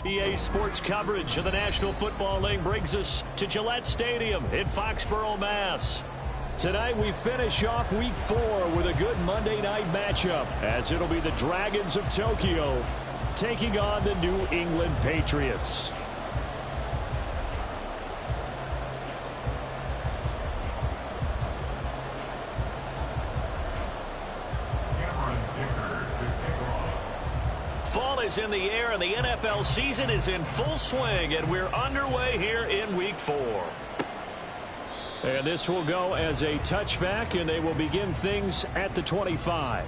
EA Sports coverage of the National Football League brings us to Gillette Stadium in Foxborough, Mass. Tonight we finish off Week 4 with a good Monday night matchup, as it'll be the Dragons of Tokyo taking on the New England Patriots. Fall is in the air and the NFL season is in full swing, and we're underway here in Week 4. And this will go as a touchback, and they will begin things at the 25.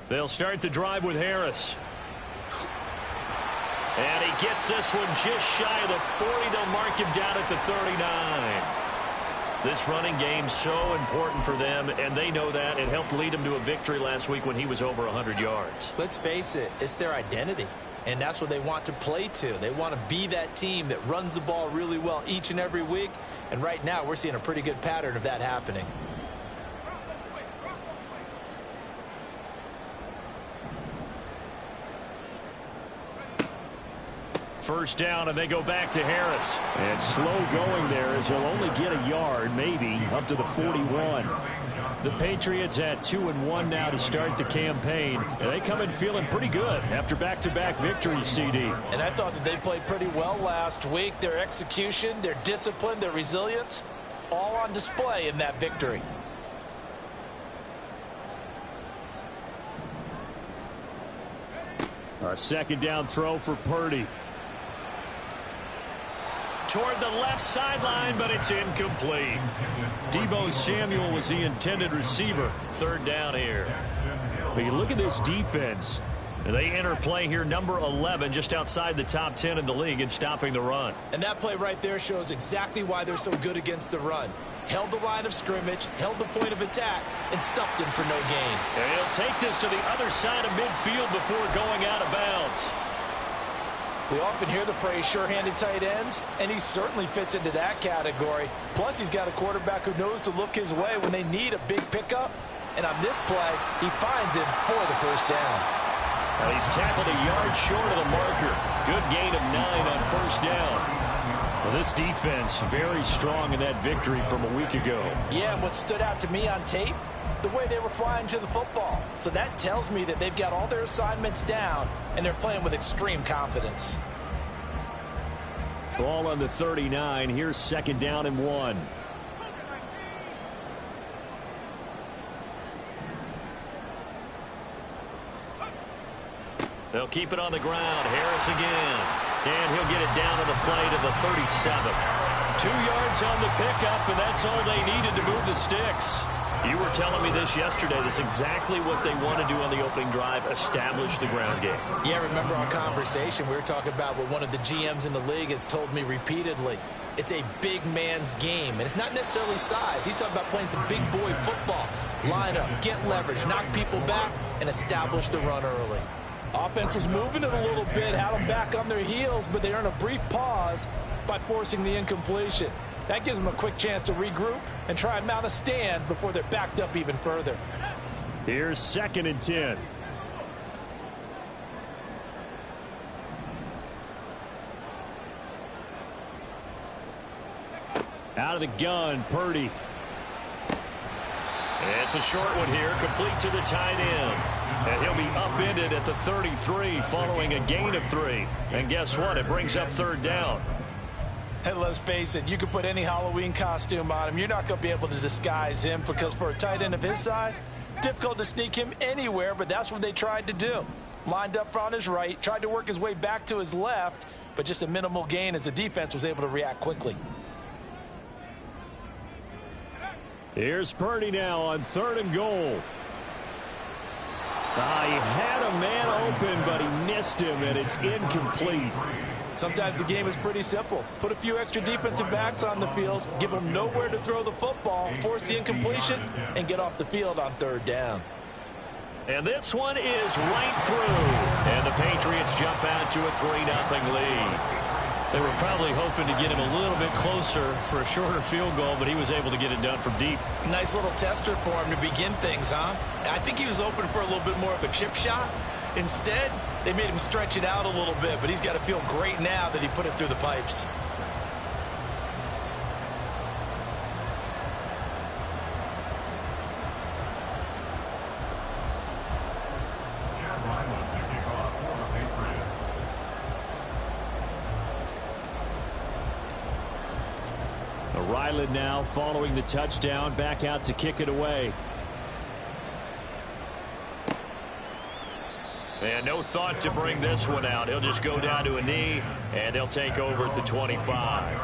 They'll start the drive with Harris. And he gets this one just shy of the 40. They'll mark him down at the 39. This running game's so important for them, and they know that. It helped lead them to a victory last week when he was over 100 yards. Let's face it, it's their identity, and that's what they want to play to. They want to be that team that runs the ball really well each and every week, and right now we're seeing a pretty good pattern of that happening. First down, and they go back to Harris. And slow going there, as he'll only get a yard, maybe, up to the 41. The Patriots at 2-1 now to start the campaign. And they come in feeling pretty good after back-to-back victories, CD. And I thought that they played pretty well last week. Their execution, their discipline, their resilience, all on display in that victory. A second down throw for Purdy. Toward the left sideline, but it's incomplete. Deebo Samuel was the intended receiver. Third down here. But you look at this defense. They enter play here, number 11, just outside the top 10 in the league in stopping the run. And that play right there shows exactly why they're so good against the run. Held the line of scrimmage, held the point of attack, and stuffed him for no gain. And he'll take this to the other side of midfield before going out of bounds. We often hear the phrase sure-handed tight ends, and he certainly fits into that category. Plus, he's got a quarterback who knows to look his way when they need a big pickup. And on this play, he finds him for the first down. Well, he's tackled a yard short of the marker. Good gain of 9 on first down. Well, this defense very strong in that victory from a week ago. Yeah, and what stood out to me on tape, the way they were flying to the football. So that tells me that they've got all their assignments down, and they're playing with extreme confidence. Ball on the 39. Here's second down and 1. They'll keep it on the ground. Harris again. And he'll get it down to the play to the 37. 2 yards on the pickup, and that's all they needed to move the sticks. You were telling me this yesterday. This is exactly what they want to do on the opening drive, establish the ground game. Yeah, remember our conversation. We were talking about what one of the GMs in the league has told me repeatedly. It's a big man's game, and it's not necessarily size. He's talking about playing some big boy football. Line up, get leverage, knock people back, and establish the run early. Offense was moving it a little bit, had them back on their heels, but they earned a brief pause by forcing the incompletion. That gives them a quick chance to regroup and try and mount a stand before they're backed up even further. Here's second and 10. Out of the gun, Purdy. It's a short one here, complete to the tight end. And he'll be upended at the 33 following a gain of 3. And guess what? It brings up third down. And let's face it, you can put any Halloween costume on him. You're not going to be able to disguise him, because for a tight end of his size, difficult to sneak him anywhere, but that's what they tried to do. Lined up on his right, tried to work his way back to his left, but just a minimal gain as the defense was able to react quickly. Here's Purdy now on 3rd and goal. He had a man open, but he missed him, and it's incomplete. Sometimes the game is pretty simple. Put a few extra defensive backs on the field, give them nowhere to throw the football, force the incompletion, and get off the field on third down. And this one is right through. And the Patriots jump out to a 3-0 lead. They were probably hoping to get him a little bit closer for a shorter field goal, but he was able to get it done from deep. Nice little tester for him to begin things, huh? I think he was open for a little bit more of a chip shot. Instead, they made him stretch it out a little bit, but he's got to feel great now that he put it through the pipes. Ryland now following the touchdown, back out to kick it away. And no thought to bring this one out. He'll just go down to a knee, and they'll take over at the 25.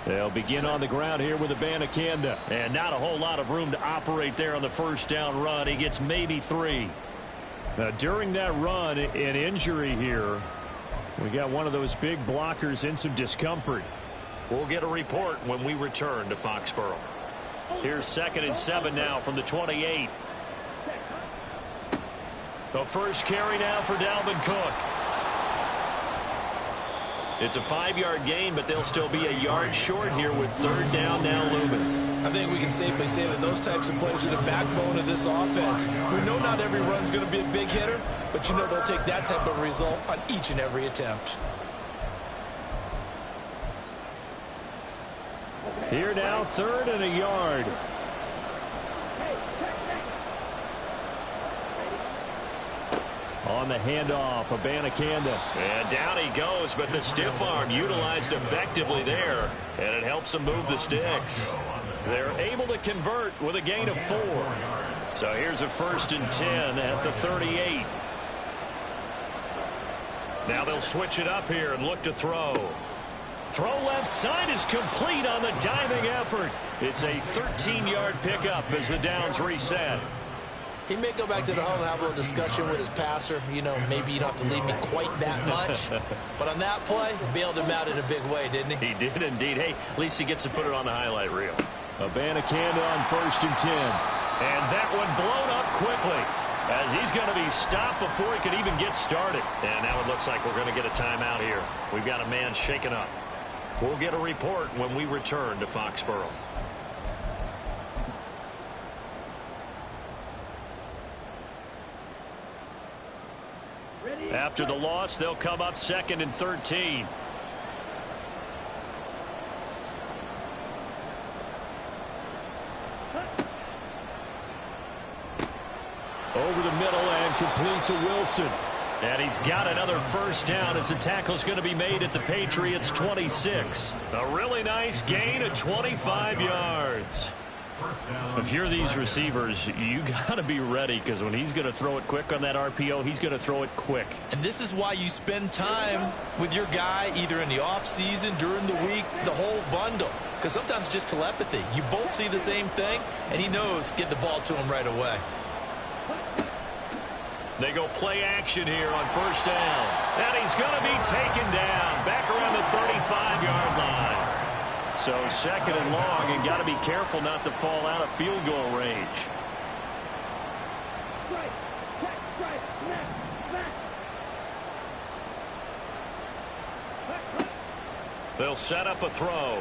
They'll begin on the ground here with Abanikanda. And not a whole lot of room to operate there on the first down run. He gets maybe 3. Now, during that run, an injury here. We got one of those big blockers in some discomfort. We'll get a report when we return to Foxborough. Here's 2nd and 7 now from the 28. The first carry now for Dalvin Cook. It's a 5-yard gain, but they'll still be a yard short here with 3rd down now looming. I think we can safely say that those types of plays are the backbone of this offense. We know not every run's going to be a big hitter, but you know they'll take that type of result on each and every attempt. Here now, 3rd and a yard. On the handoff, Abanikanda. And down he goes, but the stiff arm utilized effectively there, and it helps him move the sticks. They're able to convert with a gain of 4. So here's a 1st and 10 at the 38. Now they'll switch it up here and look to throw. Throw left side is complete on the diving effort. It's a 13-yard pickup as the downs reset. He may go back to the huddle and have a little discussion with his passer. You know, maybe you don't have to leave me quite that much. But on that play, bailed him out in a big way, didn't he? He did indeed. Hey, at least he gets to put it on the highlight reel. Abanikanda on 1st and 10. And that one blown up quickly as he's going to be stopped before he could even get started. And now it looks like we're going to get a timeout here. We've got a man shaken up. We'll get a report when we return to Foxborough. After the loss, they'll come up 2nd and 13. Over the middle and complete to Wilson. And he's got another 1st down as the tackle's going to be made at the Patriots' 26. A really nice gain of 25 yards. If you're these receivers, you got to be ready, because when he's going to throw it quick on that RPO, he's going to throw it quick. And this is why you spend time with your guy either in the offseason, during the week, the whole bundle. Because sometimes just telepathy. You both see the same thing, and he knows get the ball to him right away. They go play action here on 1st down. And he's going to be taken down back around the 35-yard line. So 2nd and long, and got to be careful not to fall out of field goal range. They'll set up a throw.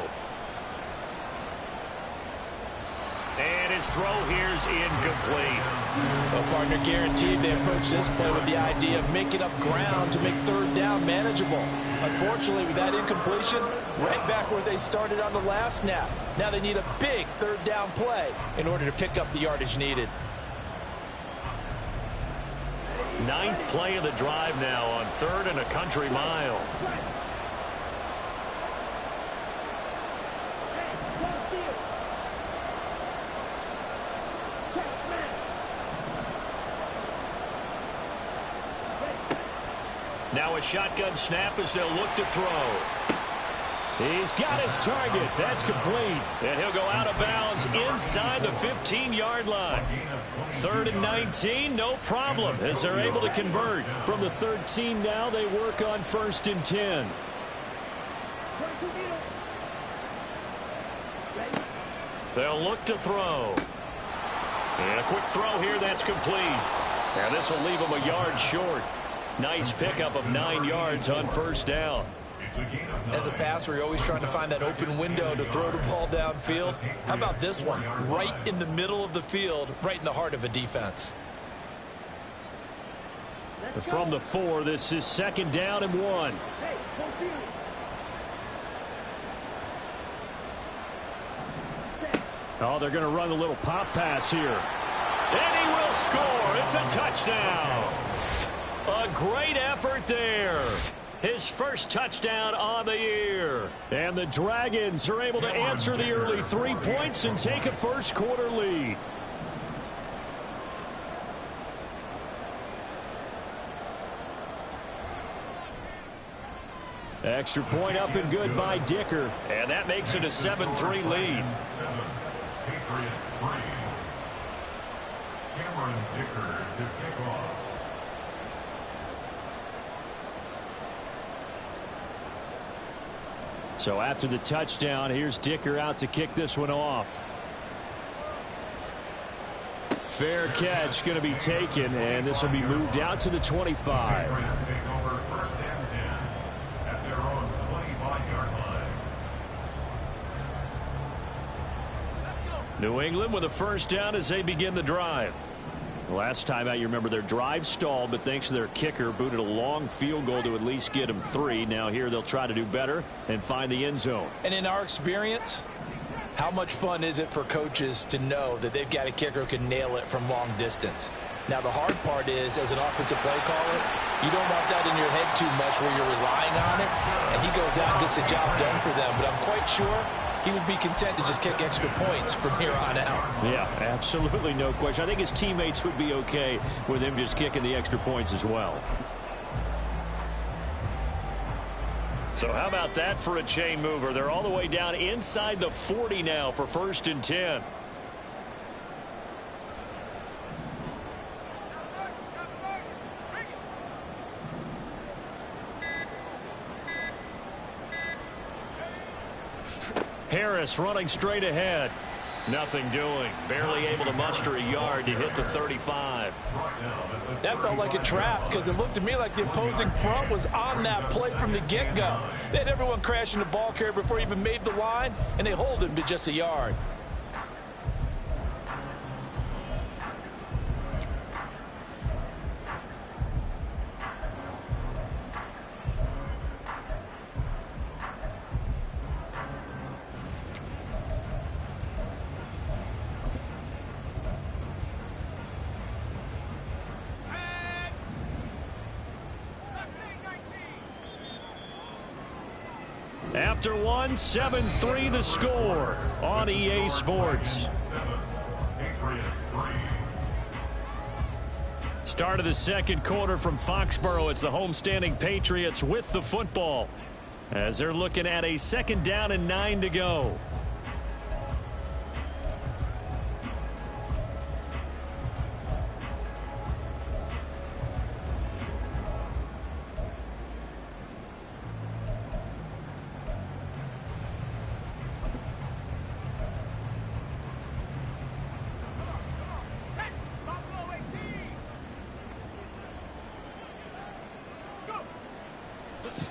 And his throw here's incomplete. Well, partner, guaranteed they approach this play with the idea of making up ground to make 3rd down manageable. Unfortunately, with that incompletion, right back where they started on the last snap. Now they need a big third down play in order to pick up the yardage needed. Ninth play of the drive now on 3rd and a country mile. Now a shotgun snap as they'll look to throw. He's got his target. That's complete. And he'll go out of bounds inside the 15-yard line. 3rd and 19, no problem, as they're able to convert. From the 13 now, they work on 1st and 10. They'll look to throw. And a quick throw here, that's complete. And this will leave them a yard short. Nice pickup of 9 yards on 1st down. As a passer, you're always trying to find that open window to throw the ball downfield. How about this one? Right in the middle of the field, right in the heart of a defense. From the 4, this is 2nd down and 1. Oh, they're going to run a little pop pass here. And he will score. It's a touchdown. A great effort there. His first touchdown on the year. And the Dragons are able to answer the early 3 points and take a first-quarter lead. Extra point up and good by Dicker. And that makes it a 7-3 lead. Patriots 3. Cameron Dicker to kick off. So after the touchdown, here's Dicker out to kick this one off. Fair catch going to be taken, and this will be moved out to the 25. Patriots take over 1st and 10 at their own 25-yard line. New England with a first down as they begin the drive. Last time out, you remember their drive stalled, but thanks to their kicker, booted a long field goal to at least get them 3. Now here they'll try to do better and find the end zone. And in our experience, how much fun is it for coaches to know that they've got a kicker who can nail it from long distance? Now the hard part is, as an offensive play caller, you don't want that in your head too much where you're relying on it, and he goes out and gets the job done for them. But I'm quite sure he would be content to just kick extra points from here on out. Yeah, absolutely no question. I think his teammates would be okay with him just kicking the extra points as well. So how about that for a chain mover? They're all the way down inside the 40 now for 1st and 10. Harris running straight ahead. Nothing doing. Barely able to muster a yard to hit the 35. That felt like a trap because it looked to me like the opposing front was on that play from the get-go. They had everyone crashing the ball carrier before he even made the line, and they hold him to just a yard. After one, 7-3 the score on EA Sports. Start of the second quarter from Foxborough. It's the homestanding Patriots with the football as they're looking at a 2nd down and 9 to go.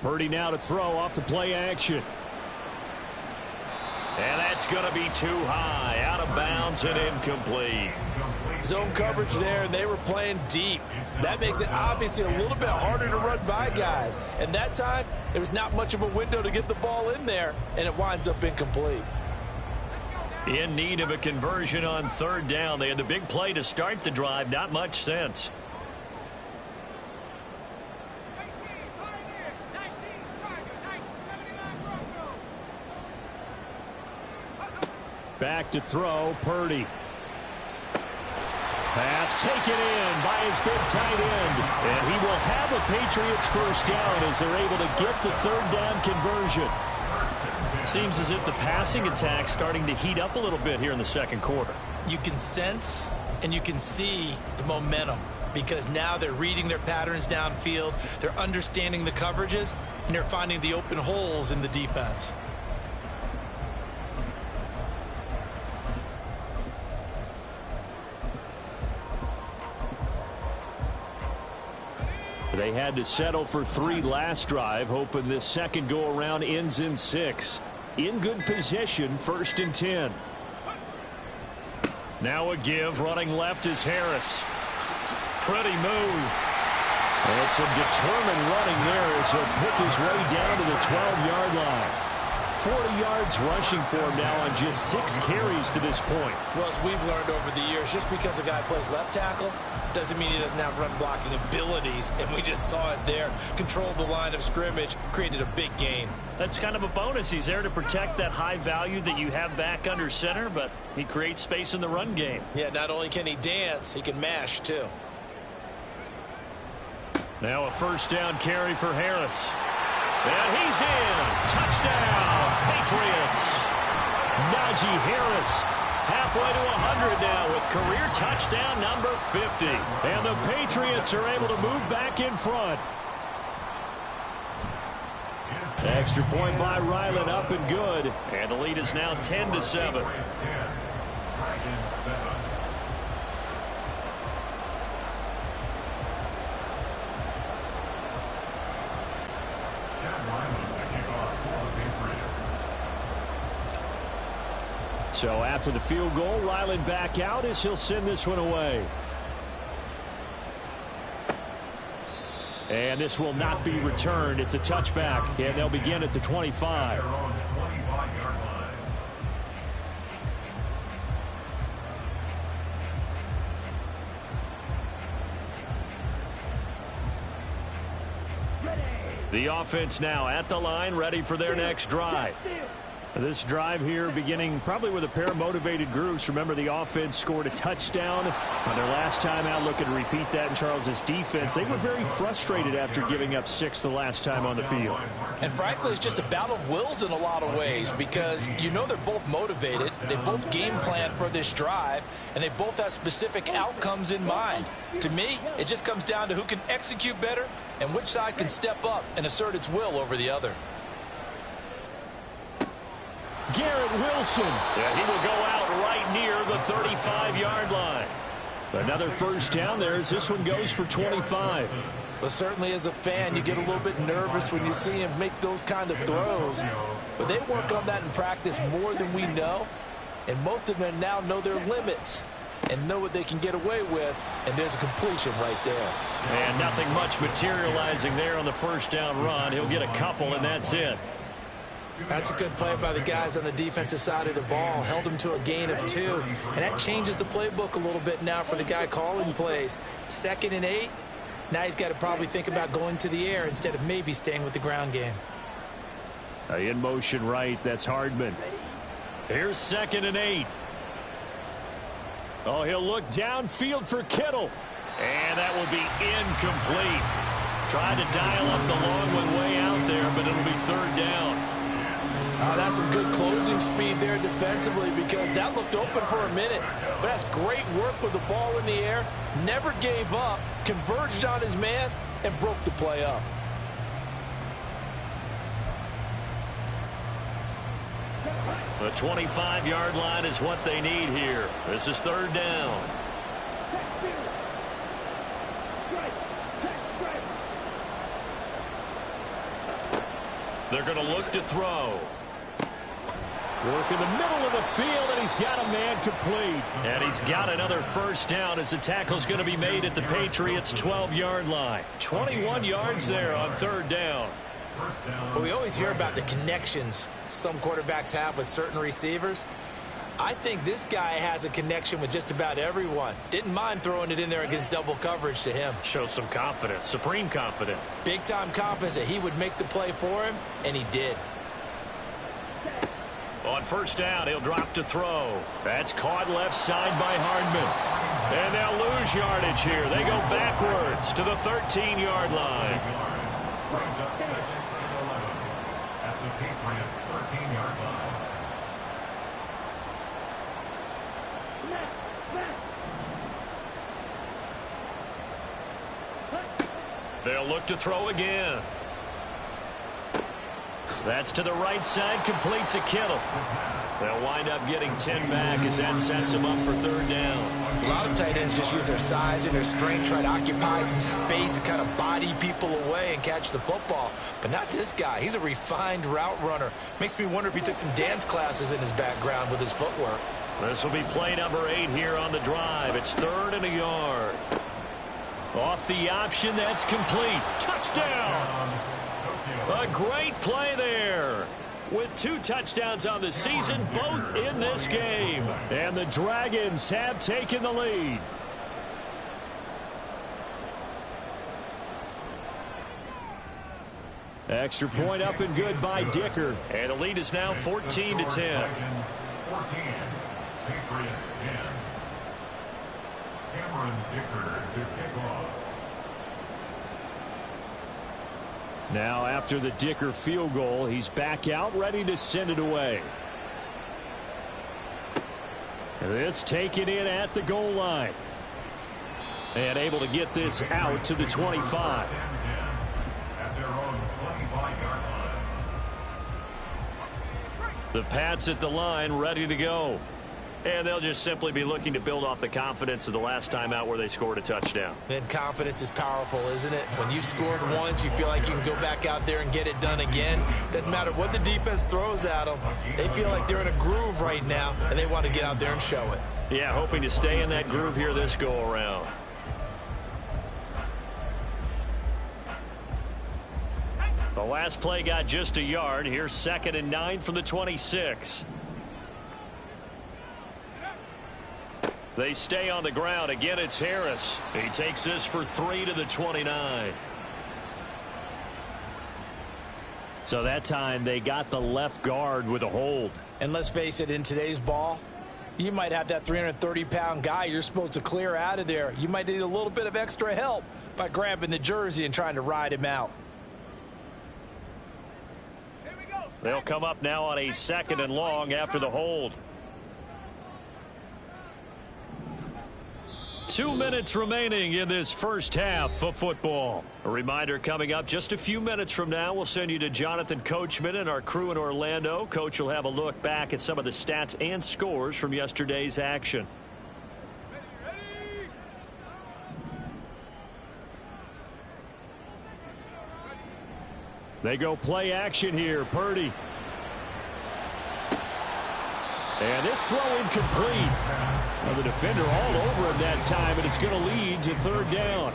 Purdy now to throw off the play action. And that's going to be too high. Out of bounds and incomplete. Zone coverage there, and they were playing deep. That makes it obviously a little bit harder to run by guys. And that time, there was not much of a window to get the ball in there, and it winds up incomplete. In need of a conversion on third down. They had the big play to start the drive. Not much sense. Back to throw, Purdy. Pass taken in by his big tight end. And he will have a Patriots first down as they're able to get the third down conversion. Seems as if the passing attack's starting to heat up a little bit here in the second quarter. You can sense and you can see the momentum because now they're reading their patterns downfield, they're understanding the coverages, and they're finding the open holes in the defense. They had to settle for 3 last drive, hoping this second go-around ends in 6. In good position, 1st and 10. Now a give, running left is Harris. Pretty move. And some determined running there as he'll pick his way down to the 12-yard line. 40 yards rushing for him now on just 6 carries to this point. Well, as we've learned over the years, just because a guy plays left tackle doesn't mean he doesn't have run blocking abilities, and we just saw it there. Controlled the line of scrimmage, created a big gain. That's kind of a bonus. He's there to protect that high value that you have back under center, but he creates space in the run game. Yeah, not only can he dance, he can mash too. Now a first down carry for Harris. And he's in. Touchdown, Patriots. Najee Harris halfway to 100 now with career touchdown number 50. And the Patriots are able to move back in front. Extra point by Ryland, up and good. And the lead is now 10-7. So after the field goal, Ryland back out as he'll send this one away. And this will not be returned. It's a touchback, and they'll begin at the 25. The offense now at the line, ready for their next drive. This drive here beginning probably with a pair of motivated groups. Remember, the offense scored a touchdown on their last time out. Looking to repeat that in Charles's defense. They were very frustrated after giving up 6 the last time on the field. And frankly, it's just a battle of wills in a lot of ways because you know they're both motivated. They both game plan for this drive, and they both have specific outcomes in mind. To me, it just comes down to who can execute better and which side can step up and assert its will over the other. Garrett Wilson. Yeah, he will go out right near the 35-yard line. Another first down there as this one goes for 25. Well, certainly as a fan, you get a little bit nervous when you see him make those kind of throws. But they work on that in practice more than we know. And most of them now know their limits and know what they can get away with. And there's a completion right there. And nothing much materializing there on the first down run. He'll get a couple, and that's it. That's a good play by the guys on the defensive side of the ball. Held him to a gain of 2. And that changes the playbook a little bit now for the guy calling plays. 2nd and 8. Now he's got to probably think about going to the air instead of maybe staying with the ground game. In motion right, that's Hardman. Here's 2nd and 8. Oh, he'll look downfield for Kittle. And that will be incomplete. Tried to dial up the long one way out there, but it'll be 3rd down. That's some good closing speed there defensively because that looked open for a minute. But that's great work with the ball in the air. Never gave up, converged on his man, and broke the play up. The 25-yard line is what they need here. This is 3rd down. They're going to look to throw. Working the middle of the field, and he's got a man complete. And he's got another first down as the tackle's going to be made at the Patriots' 12-yard line. 21 yards there on third down. Well, we always hear about the connections some quarterbacks have with certain receivers. I think this guy has a connection with just about everyone. Didn't mind throwing it in there against double coverage to him. Shows some confidence, supreme confidence. Big-time confidence that he would make the play for him, and he did. On first down, he'll drop to throw. That's caught left side by Hardman. And they'll lose yardage here. They go backwards to the 13-yard line. Brings up second and 11 at the Patriots' 13-yard line. They'll look to throw again. That's to the right side, complete to Kittle. They'll wind up getting 10 back as that sets them up for third down. A lot of tight ends just use their size and their strength, try to occupy some space and kind of body people away and catch the football. But not this guy. He's a refined route runner. Makes me wonder if he took some dance classes in his background with his footwork. This will be play number 8 here on the drive. It's 3rd and a yard. Off the option, that's complete. Touchdown! A great play there. With 2 touchdowns on the season, both in this game. And the Dragons have taken the lead. Extra point up and good by Dicker. And the lead is now 14-10. 14. Patriots 10. Cameron Dicker to kick off. Now after the Dicker field goal, he's back out ready to send it away. This taken in at the goal line. And able to get this out to the 25. At their own 25-yard line. The Pats at the line ready to go. And they'll just simply be looking to build off the confidence of the last time out where they scored a touchdown. And confidence is powerful, isn't it? When you've scored once, you feel like you can go back out there and get it done again. Doesn't matter what the defense throws at them. They feel like they're in a groove right now, and they want to get out there and show it. Yeah, hoping to stay in that groove here this go-around. The last play got just a yard. Here's 2nd and 9 from the 26. They stay on the ground. Again, it's Harris. He takes this for 3 to the 29. So that time they got the left guard with a hold. And let's face it, in today's ball, you might have that 330-pound guy you're supposed to clear out of there. You might need a little bit of extra help by grabbing the jersey and trying to ride him out. They'll come up now on a 2nd and long after the hold. 2 minutes remaining in this first half of football. A reminder coming up just a few minutes from now. We'll send you to Jonathan Coachman and our crew in Orlando. Coach will have a look back at some of the stats and scores from yesterday's action. They go play action here. Purdy. And this throw incomplete. Well, the defender all over him that time, and it's going to lead to 3rd down.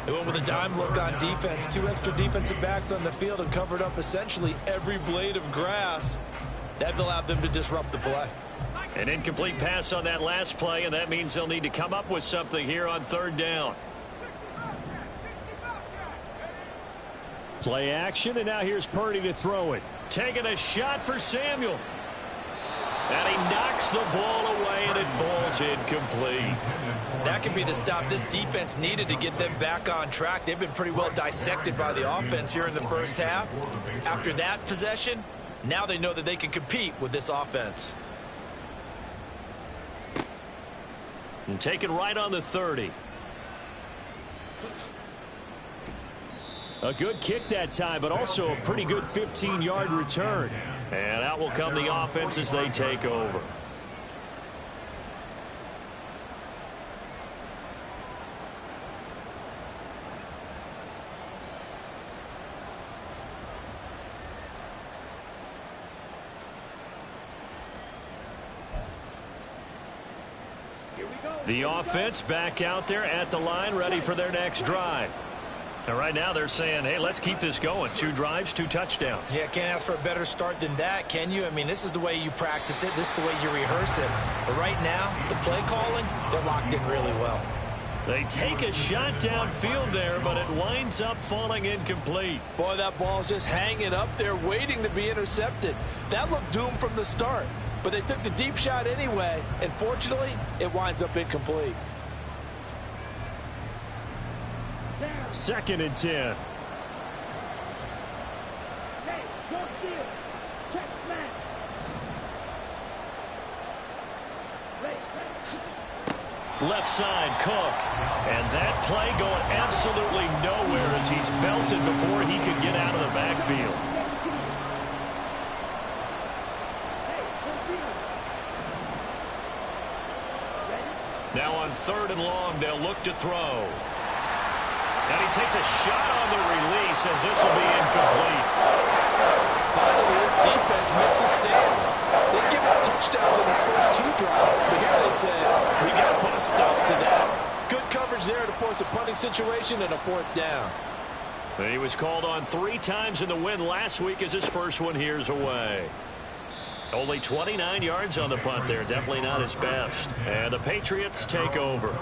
They went with a dime look on defense. 2 extra defensive backs on the field and covered up essentially every blade of grass. That allowed them to disrupt the play. An incomplete pass on that last play, and that means they'll need to come up with something here on 3rd down. Play action, and now here's Purdy to throw it. Taking a shot for Samuel. And he knocks the ball away, and it falls incomplete. That could be the stop this defense needed to get them back on track. They've been pretty well dissected by the offense here in the first half. After that possession, now they know that they can compete with this offense. And taken right on the 30. A good kick that time, but also a pretty good 15-yard return. And out will come the offense as they take over. The offense back out there at the line, ready for their next drive. And right now they're saying, hey, let's keep this going. 2 drives, 2 touchdowns. Yeah, can't ask for a better start than that, can you? I mean, this is the way you practice it. This is the way you rehearse it. But right now, the play calling, they're locked in really well. They take a shot downfield there, but it winds up falling incomplete. Boy, that ball's just hanging up there waiting to be intercepted. That looked doomed from the start. But they took the deep shot anyway, and fortunately, it winds up incomplete. 2nd and 10. Left side, Cook. And that play going absolutely nowhere as he's belted before he could get out of the backfield. Now on 3rd and long, they'll look to throw. And he takes a shot on the release as this will be incomplete. Finally, his defense makes a stand. They give up touchdowns in the first 2 drives, but here they say, we got to put a stop to that. Good coverage there to force a punting situation and a 4th down. He was called on 3 times in the win last week as his first one here's away. Only 29 yards on the punt there. Definitely not his best. And the Patriots take over.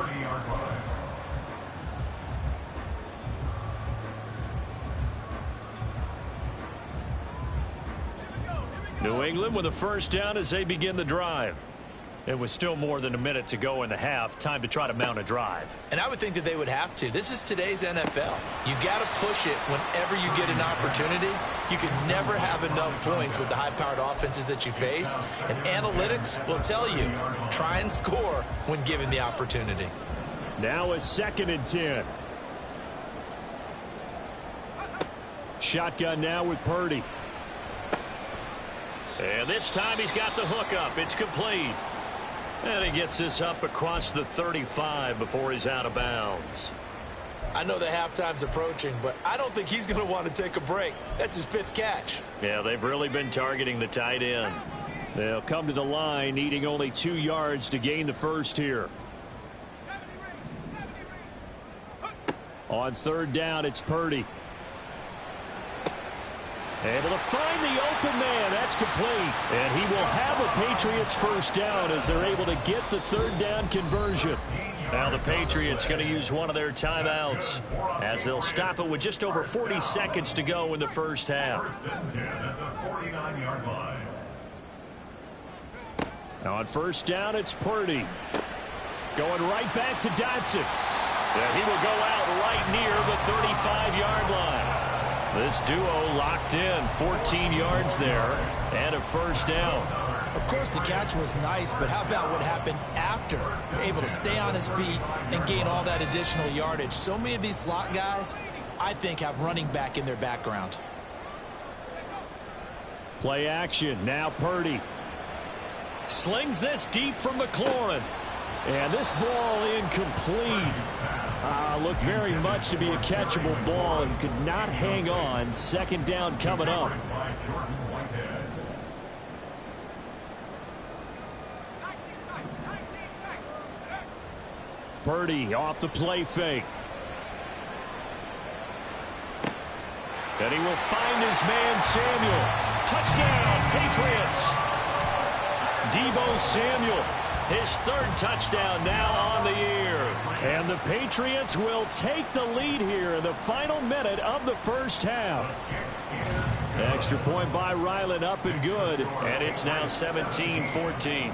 New England with a first down as they begin the drive. It was still more than a minute to go in the half. Time to try to mount a drive. And I would think that they would have to. This is today's NFL. You got to push it whenever you get an opportunity. You can never have enough points with the high-powered offenses that you face. And analytics will tell you, try and score when given the opportunity. Now a 2nd and 10. Shotgun now with Purdy. And this time he's got the hook up. It's complete. And he gets this up across the 35 before he's out of bounds. I know the halftime's approaching, but I don't think he's going to want to take a break. That's his 5th catch. Yeah, they've really been targeting the tight end. They'll come to the line needing only 2 yards to gain the first here. On 3rd down, it's Purdy. Able to find the open man. That's complete. And he will have a Patriots first down as they're able to get the 3rd down conversion. Now the Patriots going to use one of their timeouts as they'll stop it with just over 40 seconds to go in the first half. Now on 1st down, it's Purdy. Going right back to Dotson. And he will go out right near the 35-yard line. This duo locked in, 14 yards there, and a first down. Of course, the catch was nice, but how about what happened after? Able to stay on his feet and gain all that additional yardage. So many of these slot guys, I think, have running back in their background. Play action, now Purdy. Slings this deep from McLaurin. And this ball incomplete. Looked very much to be a catchable ball and could not hang on. 2nd down coming up. Purdy off the play fake. And he will find his man Samuel. Touchdown, Patriots. Deebo Samuel. His 3rd touchdown now on the year. And the Patriots will take the lead here in the final minute of the first half. Extra point by Ryland up and good. And it's now 17-14.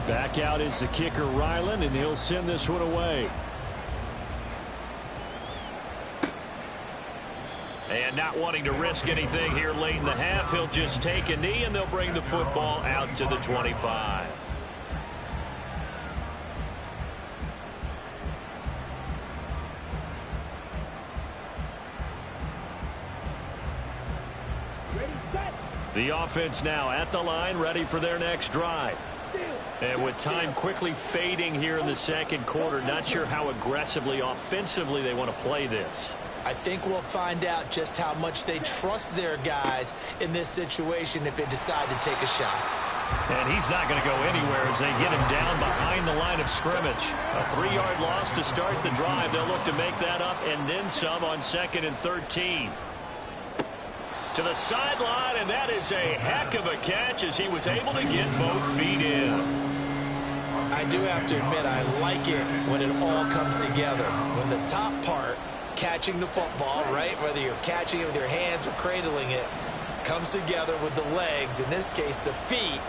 Back out is the kicker Ryland, and he'll send this one away. And not wanting to risk anything here late in the half, he'll just take a knee, and they'll bring the football out to the 25. The offense now at the line, ready for their next drive. And with time quickly fading here in the 2nd quarter, not sure how aggressively, offensively they want to play this. I think we'll find out just how much they trust their guys in this situation if they decide to take a shot. And he's not going to go anywhere as they get him down behind the line of scrimmage. A 3-yard loss to start the drive. They'll look to make that up and then some on 2nd and 13. To the sideline, and that is a heck of a catch as he was able to get both feet in. I do have to admit, I like it when it all comes together. When the top part, catching the football, right, whether you're catching it with your hands or cradling it, comes together with the legs, in this case the feet,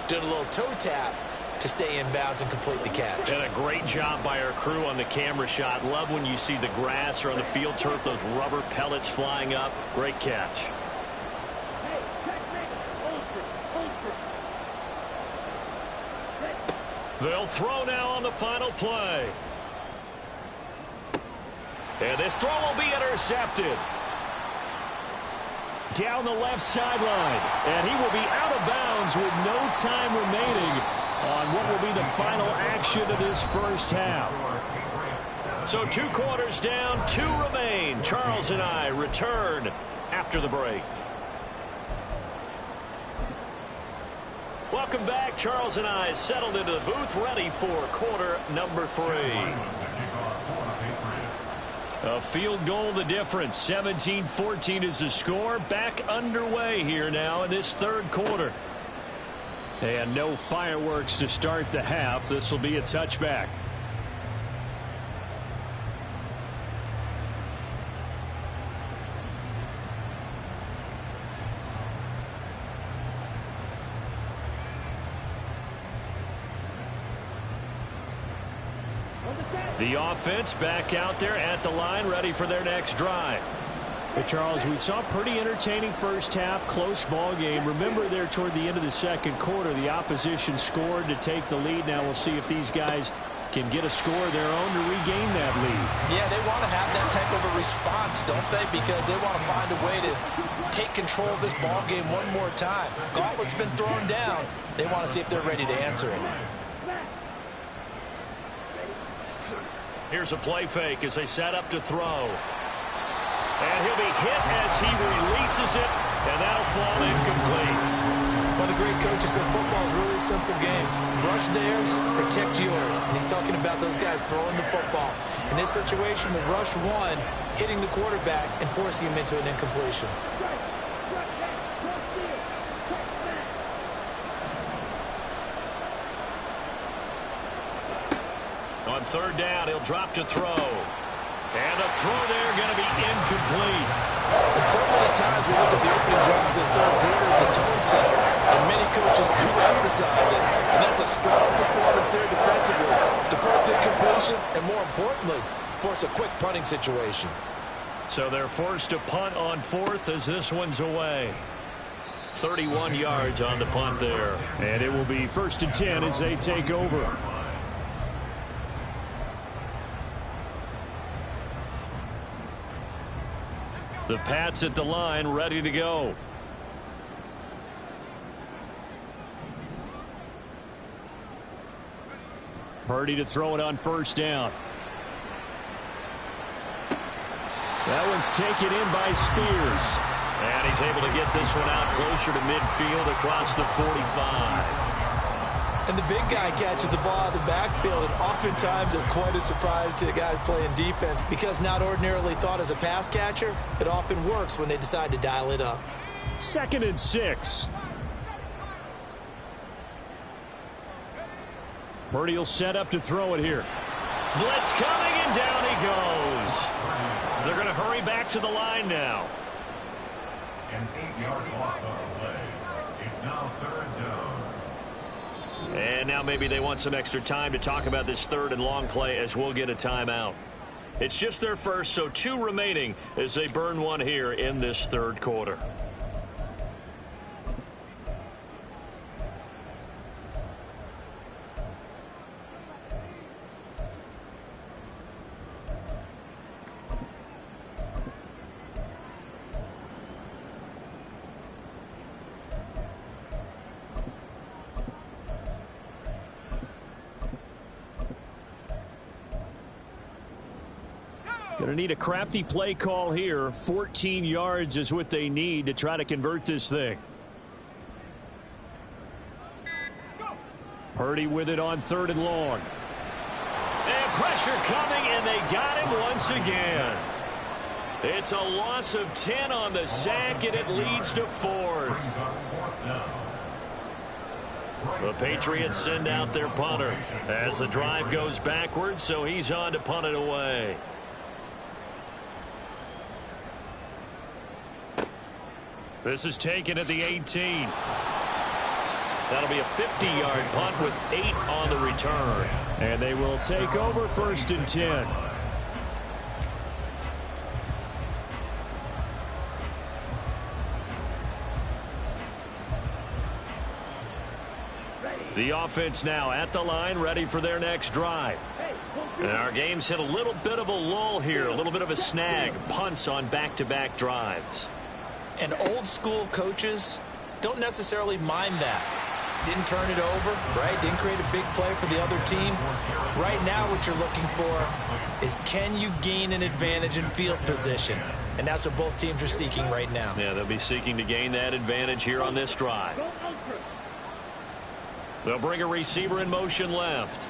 doing a little toe tap to stay in bounds and complete the catch. And a great job by our crew on the camera shot. Love when you see the grass or on the field turf, those rubber pellets flying up. Great catch. They'll throw now on the final play. And this throw will be intercepted. Down the left sideline. And he will be out of bounds with no time remaining on what will be the final action of this first half. So 2 quarters down, 2 remain. Charles and I return after the break. Welcome back. Charles and I settled into the booth, ready for quarter number 3. A field goal the difference. 17-14 is the score. Back underway here now in this 3rd quarter. And no fireworks to start the half. This will be a touchback. The offense back out there at the line, ready for their next drive. But Charles, we saw a pretty entertaining first half, close ball game. Remember there toward the end of the 2nd quarter, the opposition scored to take the lead. Now we'll see if these guys can get a score of their own to regain that lead. Yeah, they want to have that type of a response, don't they? Because they want to find a way to take control of this ball game one more time. Gauntlet's been thrown down. They want to see if they're ready to answer it. Here's a play fake as they set up to throw. And he'll be hit as he releases it, and that'll fall incomplete. One of the great coaches said football is a really simple game. Rush theirs, protect yours. And he's talking about those guys throwing the football. In this situation, the rush one, hitting the quarterback and forcing him into an incompletion. On 3rd down, he'll drop to throw. And the throw there going to be incomplete. And so many times we look at the opening drive of the 3rd quarter as a tone setter, and many coaches do emphasize it. And that's a strong performance there defensively to force incompletion and, more importantly, force a quick punting situation. So they're forced to punt on 4th as this one's away. 31 yards on the punt there. And it will be 1st and 10 as they take over. The Pats at the line, ready to go. Purdy to throw it on 1st down. That one's taken in by Spears. And he's able to get this one out closer to midfield across the 45. And the big guy catches the ball out of the backfield, and oftentimes it's quite a surprise to the guys playing defense because not ordinarily thought as a pass catcher, it often works when they decide to dial it up. 2nd and 6. Purdy will set up to throw it here. Blitz coming, and down he goes. They're going to hurry back to the line now. An 8-yard loss on the play. It's now 3rd down. And now maybe they want some extra time to talk about this 3rd and long play as we'll get a timeout. It's just their first, so 2 remaining as they burn one here in this 3rd quarter. Going to need a crafty play call here. 14 yards is what they need to try to convert this thing. Purdy with it on 3rd and long. And pressure coming, and they got him once again. It's a loss of 10 on the sack, and it leads to 4th. The Patriots send out their punter as the drive goes backwards, so he's on to punt it away. This is taken at the 18. That'll be a 50-yard punt with 8 on the return. And they will take over 1st and 10. The offense now at the line, ready for their next drive. And our game's hit a little bit of a lull here, a little bit of a snag. Punts on back-to-back drives. And old-school coaches don't necessarily mind that. Didn't turn it over, right? Didn't create a big play for the other team. Right now what you're looking for is, can you gain an advantage in field position? And that's what both teams are seeking right now. Yeah, they'll be seeking to gain that advantage here on this drive. They'll bring a receiver in motion left.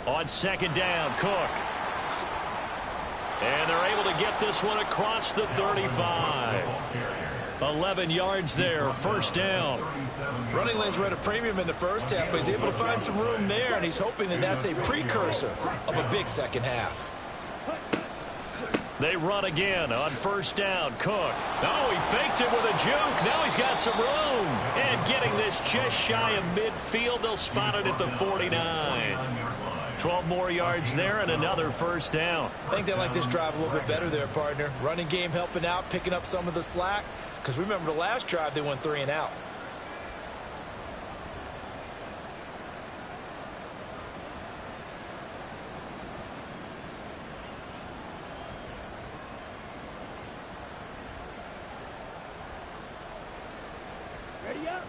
On 2nd down, Cook. And they're able to get this one across the 35. 11 yards there, 1st down. Running lanes were at a premium in the first half, but he's able to find some room there, and he's hoping that that's a precursor of a big second half. They run again on 1st down. Cook. Oh, he faked it with a juke. Now he's got some room. And getting this just shy of midfield. They'll spot it at the 49. 12 more yards there and another 1st down. I think they like this drive a little bit better there, partner. Running game helping out, picking up some of the slack. Because remember the last drive, they went 3 and out. Ready up.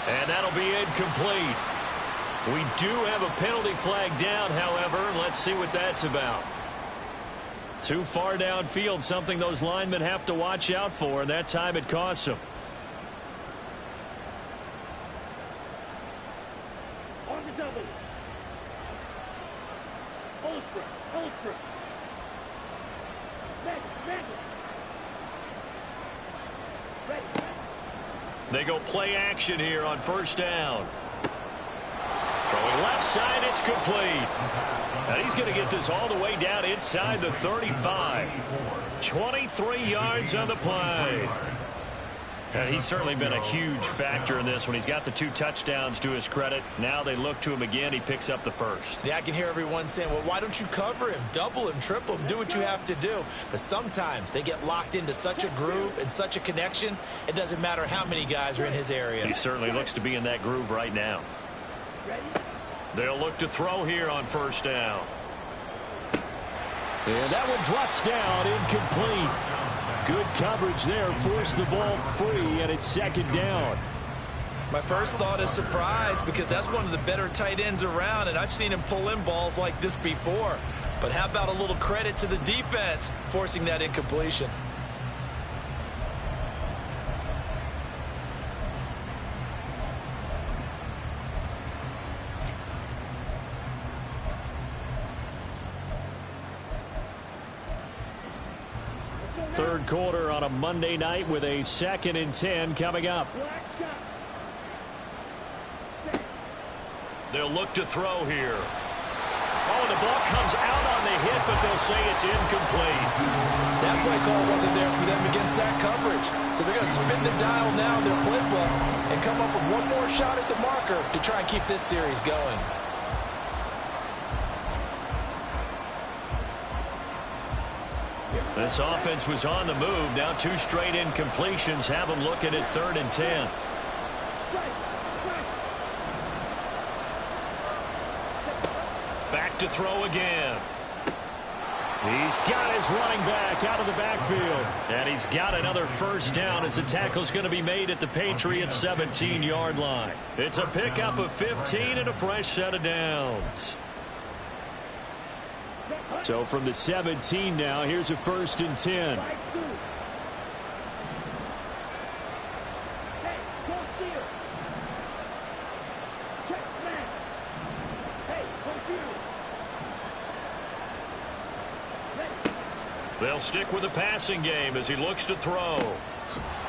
And that'll be incomplete. We do have a penalty flag down, however. Let's see what that's about. Too far downfield, something those linemen have to watch out for, and that time it costs them. On the double. Ultra. Ready. They go play action here on 1st down. Throwing left side, it's complete. And he's going to get this all the way down inside the 35. 23 yards on the play. And he's certainly been a huge factor in this when he's got the 2 touchdowns to his credit. Now they look to him again. He picks up the 1st. Yeah, I can hear everyone saying, well, why don't you cover him, double him, triple him, do what you have to do. But sometimes they get locked into such a groove and such a connection, it doesn't matter how many guys are in his area. He certainly looks to be in that groove right now. They'll look to throw here on 1st down. And that one drops down, incomplete. Good coverage there, forced the ball free, and it's 2nd down. My first thought is surprise, because that's one of the better tight ends around, and I've seen him pull in balls like this before. But how about a little credit to the defense forcing that incompletion? Third quarter on a Monday night with a 2nd and 10 coming up. They'll look to throw here. Oh, the ball comes out on the hit, but they'll say it's incomplete. That play call wasn't there for them against that coverage. So they're going to spin the dial now in their playbook and come up with one more shot at the marker to try and keep this series going. This offense was on the move. Now 2 straight incompletions have them looking at 3rd and 10. Back to throw again. He's got his running back out of the backfield. And he's got another first down as the tackle's going to be made at the Patriots' 17-yard line. It's a pickup of 15 and a fresh set of downs. So from the 17 now, here's a 1st and 10. They'll stick with the passing game as he looks to throw.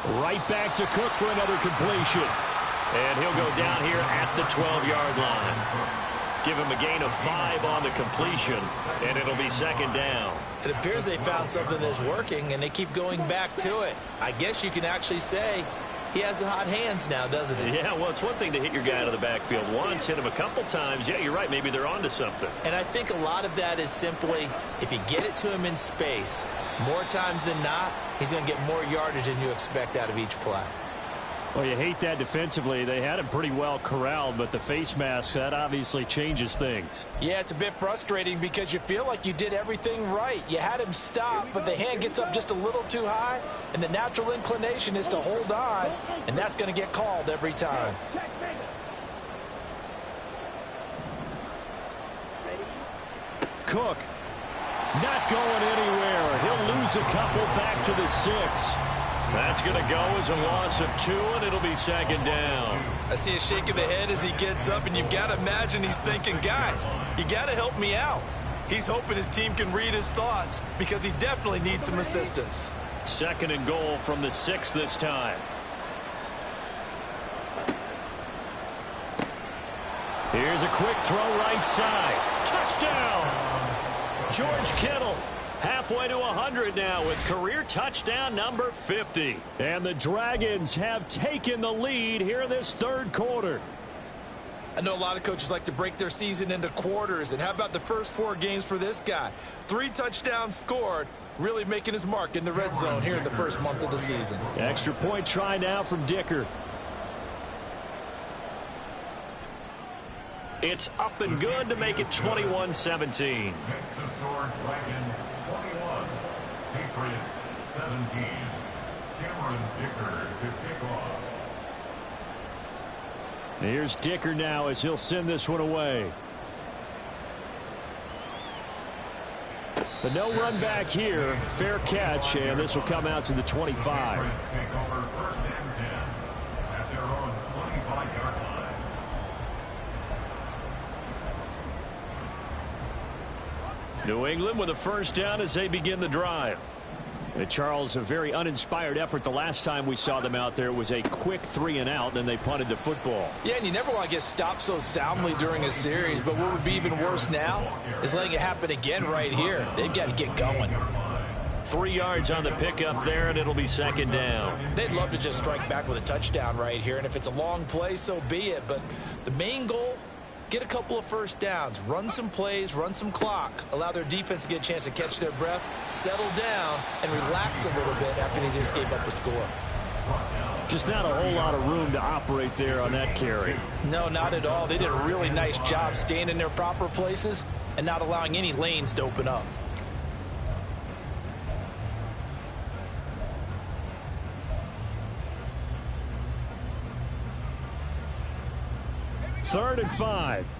Right back to Cook for another completion. And he'll go down here at the 12-yard line. Give him a gain of 5 on the completion, and it'll be 2nd down. It appears they found something that's working, and they keep going back to it. I guess you can actually say he has the hot hands now, doesn't he? Yeah, well, it's one thing to hit your guy out of the backfield once, hit him a couple times. Yeah, you're right. Maybe they're onto something. And I think a lot of that is simply if you get it to him in space, more times than not, he's going to get more yardage than you expect out of each play. Well, you hate that defensively. They had him pretty well corralled, but the face mask, that obviously changes things. Yeah, it's a bit frustrating because you feel like you did everything right. You had him stop, but the hand gets up just a little too high, and the natural inclination is to hold on, and that's going to get called every time. Cook not going anywhere. He'll lose a couple back to the 6. That's going to go as a loss of 2, and it'll be 2nd down. I see a shake of the head as he gets up, and you've got to imagine he's thinking, guys, you got to help me out. He's hoping his team can read his thoughts because he definitely needs some assistance. 2nd and goal from the 6 this time. Here's a quick throw right side. Touchdown! George Kittle. Halfway to 100 now with career touchdown number 50. And the Dragons have taken the lead here in this 3rd quarter. I know a lot of coaches like to break their season into quarters. And how about the first 4 games for this guy? 3 touchdowns scored, really making his mark in the red zone here in the first month of the season. Extra point try now from Dicker. It's up and good to make it 21-17. Next to score, Dragons 21, Patriots 17. Cameron Dicker to kick off. Here's Dicker now as he'll send this one away. But no run back here. Fair catch, and this will come out to the 25. Patriots take over 1st and 10 at their own 25-yard line. New England with a first down as they begin the drive. And Charles, a very uninspired effort the last time we saw them out there. It was a quick 3 and out, and they punted the football. Yeah, and you never want to get stopped so soundly during a series, but what would be even worse now is letting it happen again right here. They've got to get going. 3 yards on the pickup there, and it'll be 2nd down. They'd love to just strike back with a touchdown right here, and if it's a long play, so be it. But the main goal, get a couple of first downs, run some plays, run some clock, allow their defense to get a chance to catch their breath, settle down, and relax a little bit after they just gave up a score. Just not a whole lot of room to operate there on that carry. No, not at all. They did a really nice job staying in their proper places and not allowing any lanes to open up. Third and 5.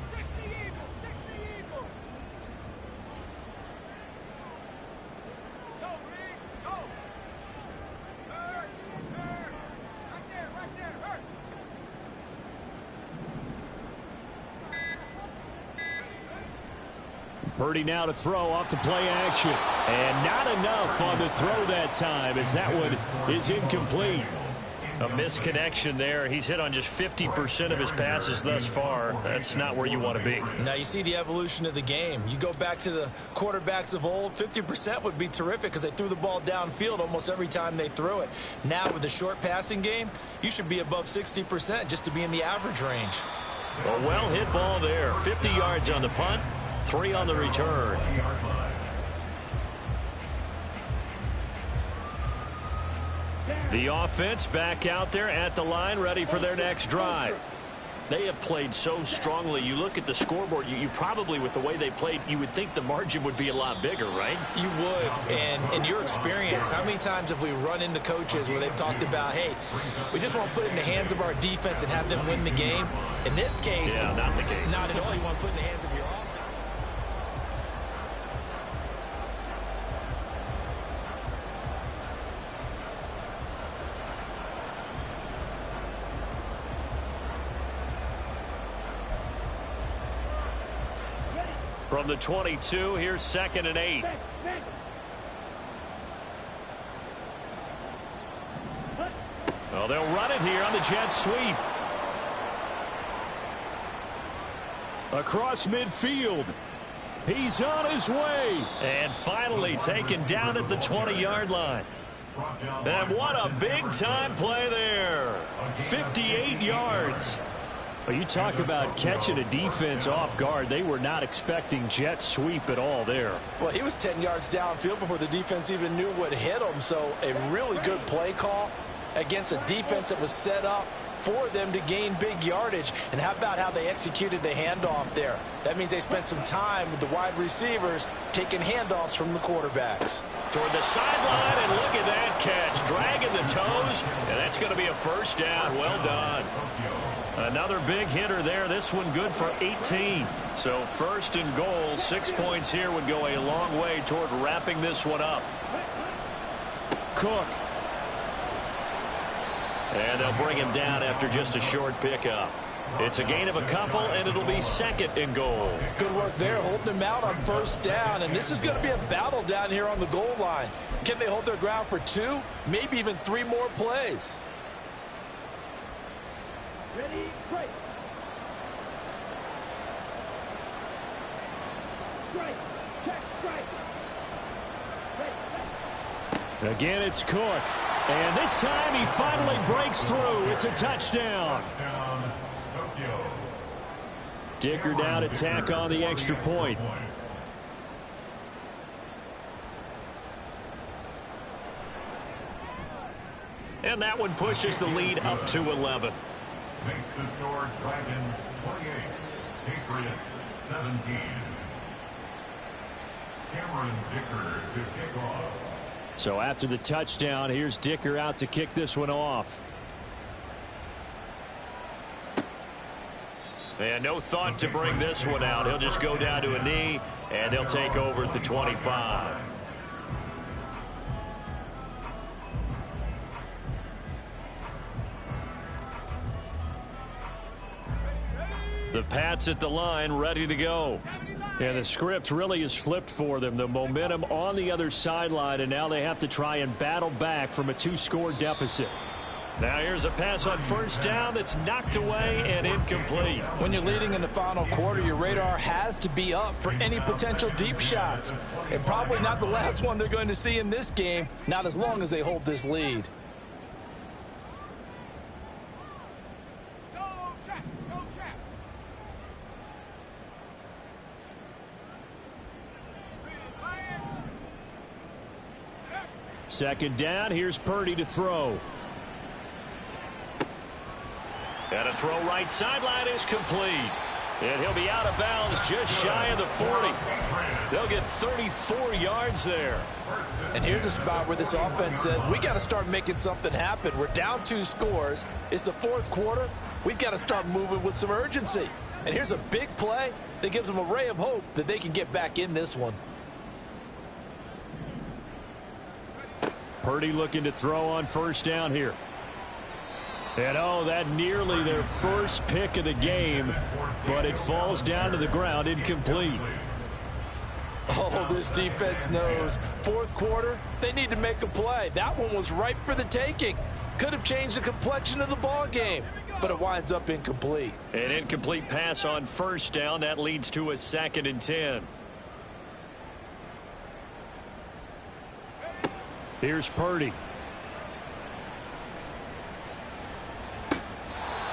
Purdy now to throw off the play action. And not enough on the throw that time as that one is incomplete. A misconnection there. He's hit on just 50% of his passes thus far. That's not where you want to be. Now you see the evolution of the game. You go back to the quarterbacks of old, 50% would be terrific because they threw the ball downfield almost every time they threw it. Now with the short passing game, you should be above 60% just to be in the average range. A well-hit ball there. 50 yards on the punt, 3 on the return. The offense back out there at the line, ready for their next drive. They have played so strongly. You look at the scoreboard, you probably, with the way they played, you would think the margin would be a lot bigger, right? You would. And in your experience, how many times have we run into coaches where they've talked about, hey, we just want to put it in the hands of our defense and have them win the game? In this case, yeah, not the case. Not at all. You want to put it in the hands of your offense. From the 22, here's 2nd and 8. Well, they'll run it here on the jet sweep. Across midfield. He's on his way. And finally taken down at the 20-yard line. And what a big-time play there. 58 yards. Well, you talk about catching a defense off guard. They were not expecting jet sweep at all there. Well, he was 10 yards downfield before the defense even knew what hit him. So a really good play call against a defense that was set up for them to gain big yardage. And how about how they executed the handoff there? That means they spent some time with the wide receivers taking handoffs from the quarterbacks. Toward the sideline, and look at that catch. Dragging the toes, and that's going to be a first down. Well done. Another big hitter there. This one good for 18. So 1st and goal. 6 points here would go a long way toward wrapping this one up. Cook. And they'll bring him down after just a short pickup. It's a gain of a couple, and it'll be 2nd and goal. Good work there, holding him out on 1st down. And this is going to be a battle down here on the goal line. Can they hold their ground for 2, maybe even 3 more plays? Ready, break. Strike. Check, strike. Break. Again, it's Cook. And this time he finally breaks through. It's a touchdown. Touchdown, Tokyo. Dicker down to tack on the extra point. And that one pushes the lead up to 11. Makes the score Dragons 28, Patriots 17. Cameron Dicker to kick off. So after the touchdown, here's Dicker out to kick this one off. And no thought to bring this one out. He'll just go down to a knee, and they'll take over at the 25. The Pats at the line, ready to go. And the script really is flipped for them. The momentum on the other sideline, and now they have to try and battle back from a 2-score deficit. Now here's a pass on 1st down that's knocked away and incomplete. When you're leading in the final quarter, your radar has to be up for any potential deep shots. And probably not the last one they're going to see in this game, not as long as they hold this lead. Second down, here's Purdy to throw. And a throw right sideline is complete. And he'll be out of bounds just shy of the 40. They'll get 34 yards there. And here's a spot where this offense says, we got to start making something happen. We're down 2 scores. It's the 4th quarter. We've got to start moving with some urgency. And here's a big play that gives them a ray of hope that they can get back in this one. Purdy looking to throw on 1st down here. And oh, that nearly their first pick of the game, but it falls down to the ground, incomplete. Oh, this defense knows. 4th quarter, they need to make a play. That one was ripe for the taking. Could have changed the complexion of the ball game, but it winds up incomplete. An incomplete pass on 1st down. That leads to a 2nd and 10. Here's Purdy.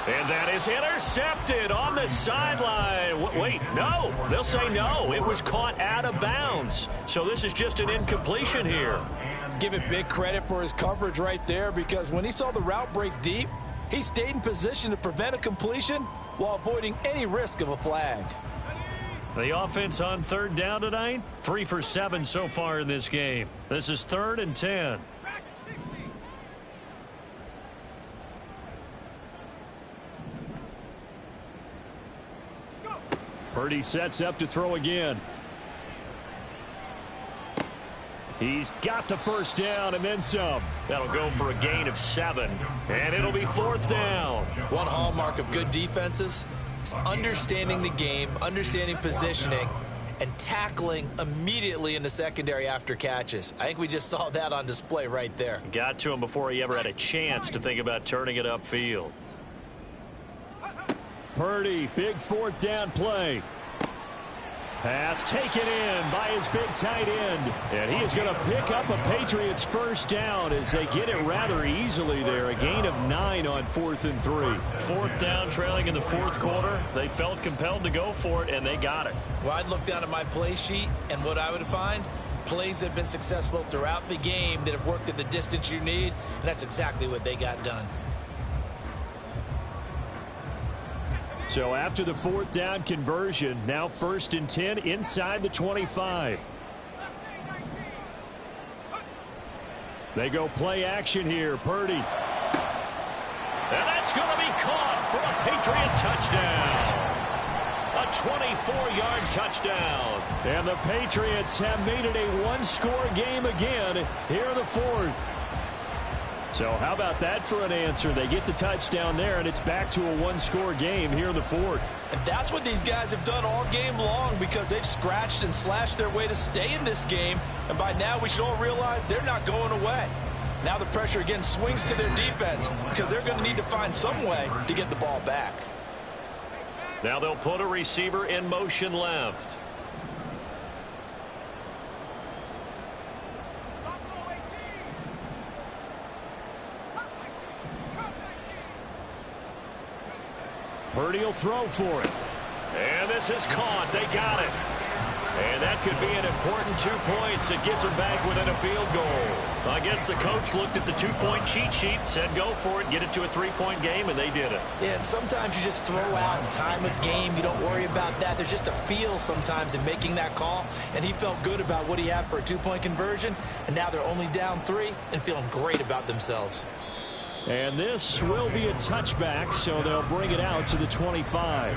And that is intercepted on the sideline. Wait, no. They'll say no. It was caught out of bounds. So this is just an incompletion here. Give it big credit for his coverage right there, because when he saw the route break deep, He stayed in position to prevent a completion while avoiding any risk of a flag. The offense on third down tonight, 3 for 7 so far in this game. This is 3rd and 10. Purdy sets up to throw again. He's got the first down and then some. That'll go for a gain of 7. And it'll be 4th down. One hallmark of good defenses is understanding the game, understanding positioning, and tackling immediately in the secondary after catches. I think we just saw that on display right there. Got to him before he ever had a chance to think about turning it upfield. Purdy, big 4th down play. Pass taken in by his big tight end. And he is going to pick up a Patriots first down as they get it rather easily there. A gain of 9 on 4th and 3. 4th down trailing in the 4th quarter. They felt compelled to go for it, and they got it. Well, I'd look down at my play sheet, and what I would find, plays that have been successful throughout the game that have worked at the distance you need, and that's exactly what they got done. So after the 4th down conversion, now 1st and 10 inside the 25. They go play action here. Purdy. And that's going to be caught for a Patriot touchdown. A 24-yard touchdown. And the Patriots have made it a one-score game again here in the 4th. So how about that for an answer? They get the touchdown there, and it's back to a one-score game here in the 4th. And that's what these guys have done all game long because they've scratched and slashed their way to stay in this game. And by now, we should all realize they're not going away. Now the pressure again swings to their defense because they're going to need to find some way to get the ball back. Now they'll put a receiver in motion left. Purdy will throw for it. And this is caught. They got it. And that could be an important 2 points. It gets them back within a field goal. I guess the coach looked at the 2-point cheat sheet, said go for it, get it to a 3-point game, and they did it. Yeah, and sometimes you just throw out in time of game. You don't worry about that. There's just a feel sometimes in making that call, and he felt good about what he had for a 2-point conversion, and now they're only down 3 and feeling great about themselves. And this will be a touchback, so they'll bring it out to the 25.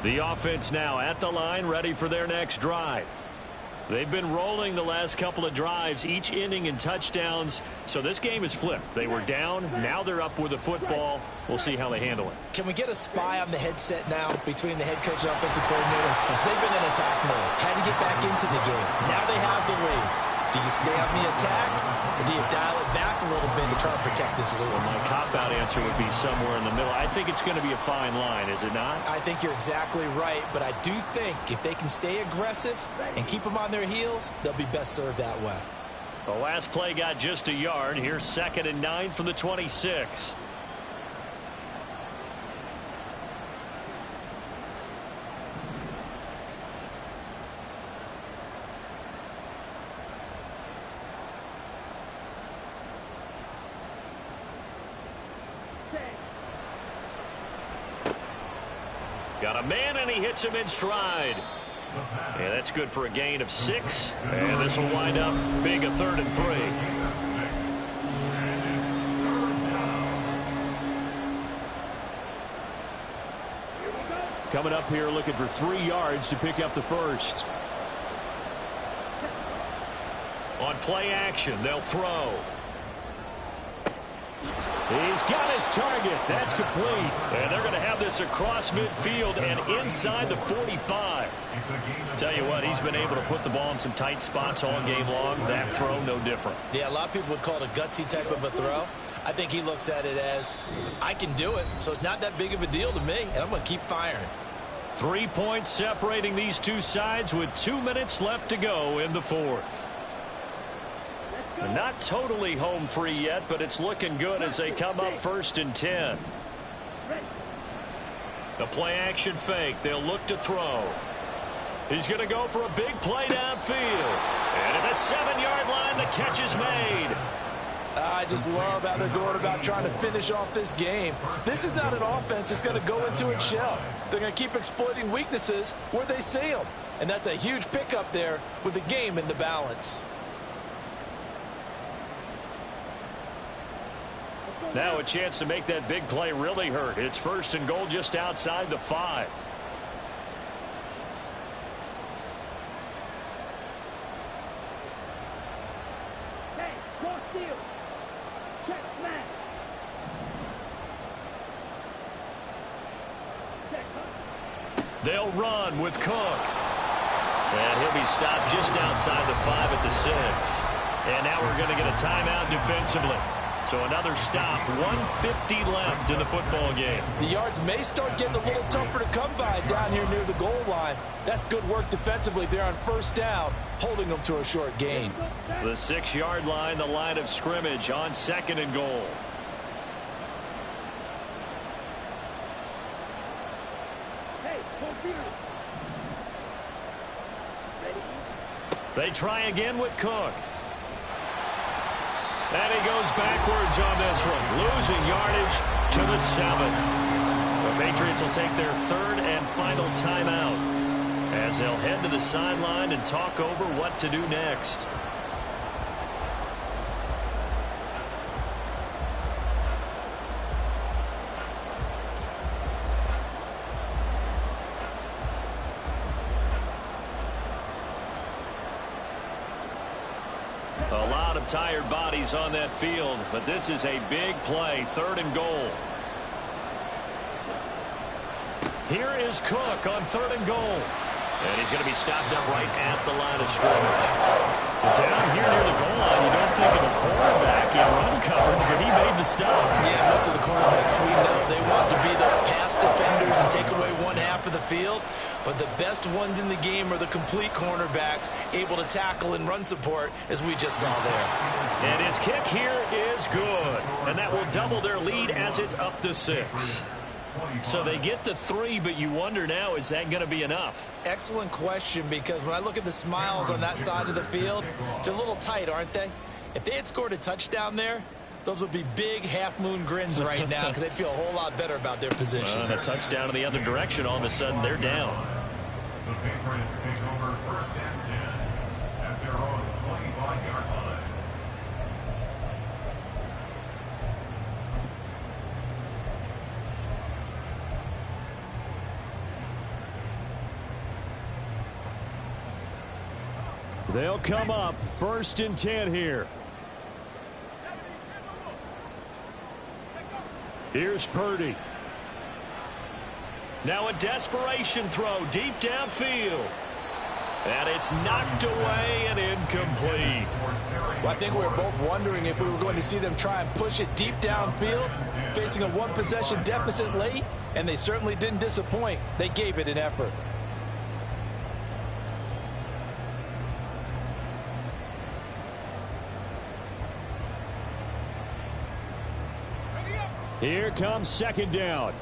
The offense now at the line, ready for their next drive. They've been rolling the last couple of drives, each inning in touchdowns. So this game is flipped. They were down. Now they're up with the football. We'll see how they handle it. Can we get a spy on the headset now between the head coach and offensive coordinator? Because they've been in attack mode. Had to get back into the game. Now they have the lead. Do you stay on the attack, or do you dial it back a little bit to try and protect this lead? Well, my cop-out answer would be somewhere in the middle. I think it's going to be a fine line, is it not? I think you're exactly right, but I do think if they can stay aggressive and keep them on their heels, they'll be best served that way. The last play got just a yard. Here's 2nd and 9 from the 26. Got a man, and he hits him in stride. Yeah, that's good for a gain of 6. And this will wind up being a 3rd and 3. Coming up here looking for 3 yards to pick up the first. On play action, they'll throw. He's got his target. That's complete. And they're going to have this across midfield and inside the 45. Tell you what, he's been able to put the ball in some tight spots all game long. That throw, no different. Yeah, a lot of people would call it a gutsy type of a throw. I think he looks at it as, I can do it, so it's not that big of a deal to me, and I'm going to keep firing. 3 points separating these two sides with 2 minutes left to go in the fourth. Not totally home free yet, but it's looking good as they come up 1st and 10. The play action fake. They'll look to throw. He's going to go for a big play downfield. And at the 7-yard line, the catch is made. I just love how they're going about trying to finish off this game. This is not an offense that's going to go into its shell. They're going to keep exploiting weaknesses where they see them. And that's a huge pickup there with the game in the balance. Now a chance to make that big play really hurt. It's 1st and goal just outside the 5. Hey, cross field. Check smash. Check hunt. They'll run with Cook. And he'll be stopped just outside the 5 at the 6. And now we're going to get a timeout defensively. So another stop, 1:50 left in the football game. The yards may start getting a little tougher to come by down here near the goal line. That's good work defensively there on 1st down, holding them to a short gain. The 6-yard line, the line of scrimmage on 2nd and goal. Hey, full field. Ready? They try again with Cook. And he goes backwards on this one, losing yardage to the 7. The Patriots will take their 3rd and final timeout as they'll head to the sideline and talk over what to do next. A lot of tired bodies on that field, but this is a big play, 3rd and goal. Here is Cook on 3rd and goal. And he's going to be stopped up right at the line of scrimmage. But down here near the goal line, you don't think of a cornerback in run coverage, but he made the stop. Yeah, most of the cornerbacks we know, they want to be those pass defenders and take away one half of the field. But the best ones in the game are the complete cornerbacks, able to tackle and run support, as we just saw there. And his kick here is good. And that will double their lead as it's up to 6. So they get the 3, but you wonder now, is that going to be enough? Excellent question, because when I look at the smiles on that side of the field, they're a little tight, aren't they? If they had scored a touchdown there, those would be big half-moon grins right now because they'd feel a whole lot better about their position. And a touchdown in the other direction, all of a sudden they're down. The Patriots take over 1st and 10 at their own 25-yard line. They'll come up 1st and 10 here. Here's Purdy. Now a desperation throw deep downfield. And it's knocked away and incomplete. Well, I think we were both wondering if we were going to see them try and push it deep downfield, facing a 1-possession deficit late, and they certainly didn't disappoint. They gave it an effort. Here comes 2nd down.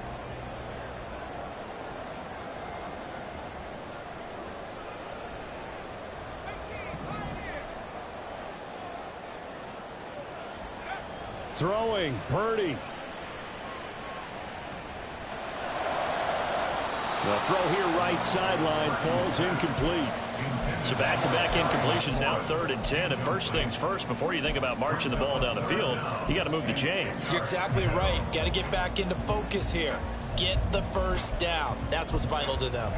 Throwing, Purdy. The throw here right sideline falls incomplete. So back-to-back incompletions, now 3rd and 10. And first things first, before you think about marching the ball down the field, you got to move the chains. You're exactly right. Got to get back into focus here. Get the 1st down. That's what's vital to them.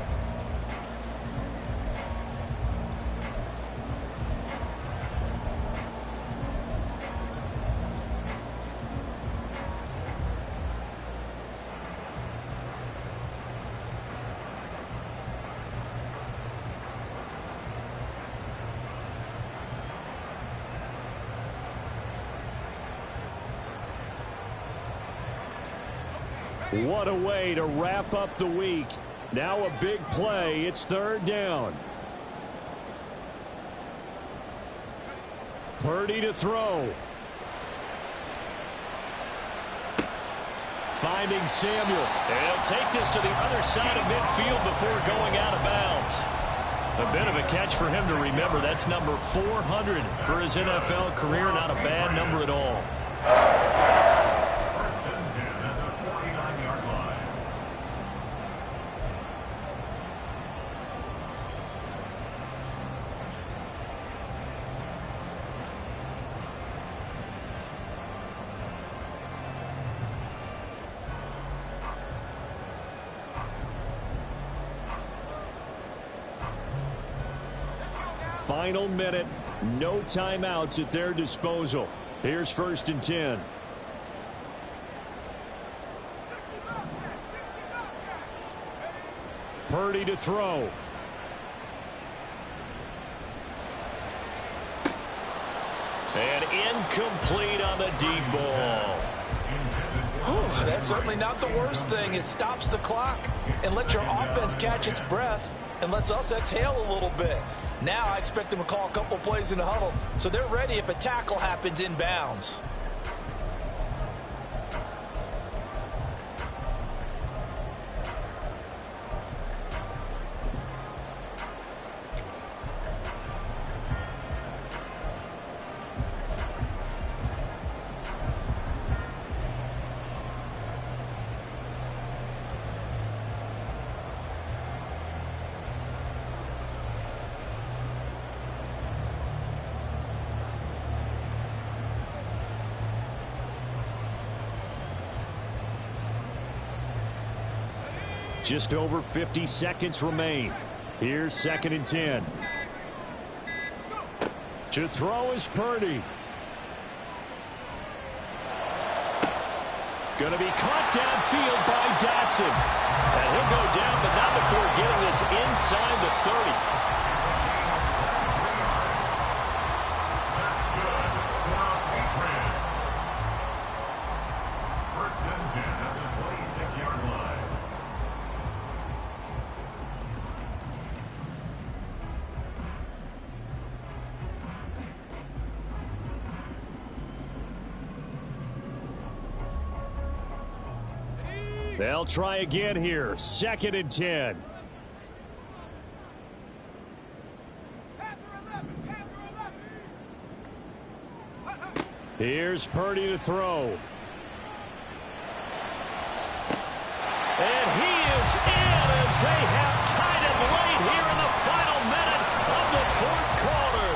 What a way to wrap up the week. Now a big play. It's third down. Purdy to throw. Finding Samuel. And he'll take this to the other side of midfield before going out of bounds. A bit of a catch for him to remember. That's number 400 for his NFL career. Not a bad number at all. First and 10 at the 49-yard line. Final minute. No timeouts at their disposal. Here's first and 10. Purdy to throw. And incomplete on the deep ball. Whew, that's certainly not the worst thing. It stops the clock and lets your offense catch its breath and lets us exhale a little bit. Now I expect them to call a couple plays in the huddle so they're ready if a tackle happens inbounds. Just over 50 seconds remain. Here's second and 10. To throw is Purdy. Going to be caught downfield by Dotson. And he'll go down, but not before getting this inside the 30. That's good for the Patriots. First and 10 at the 26-yard line. They'll try again here. Second and 10. Here's Purdy to throw. And he is in as they have tied it late here in the final minute of the fourth quarter.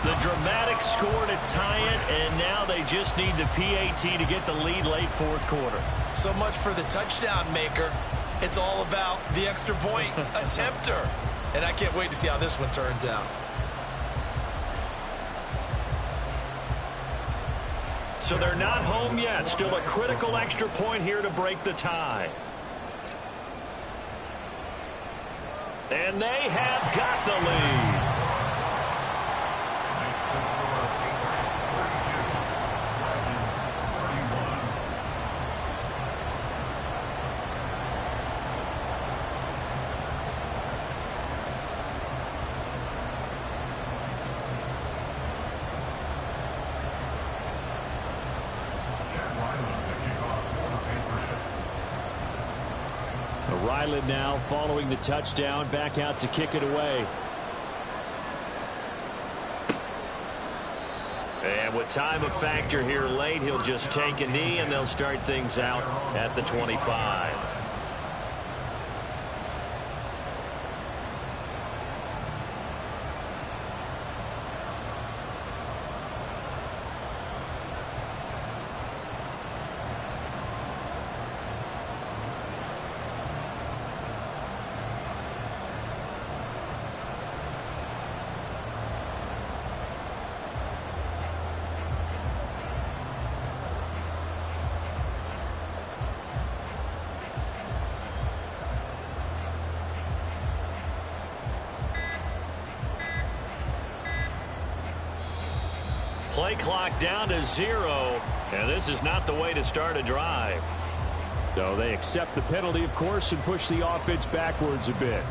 The dramatic score to tie it, and now they just need the PAT to get the lead late fourth quarter. So much for the touchdown maker. It's all about the extra point attempter. And I can't wait to see how this one turns out. So they're not home yet. Still a critical extra point here to break the tie. And they have got the lead. Makes the score Patriots 32, Dragons 31. Ryland now following the touchdown, back out to kick it away. And with time a factor here late, he'll just take a knee and they'll start things out at the 25. Play clock down to 0, and this is not the way to start a drive. So they accept the penalty, of course, and push the offense backwards a bit.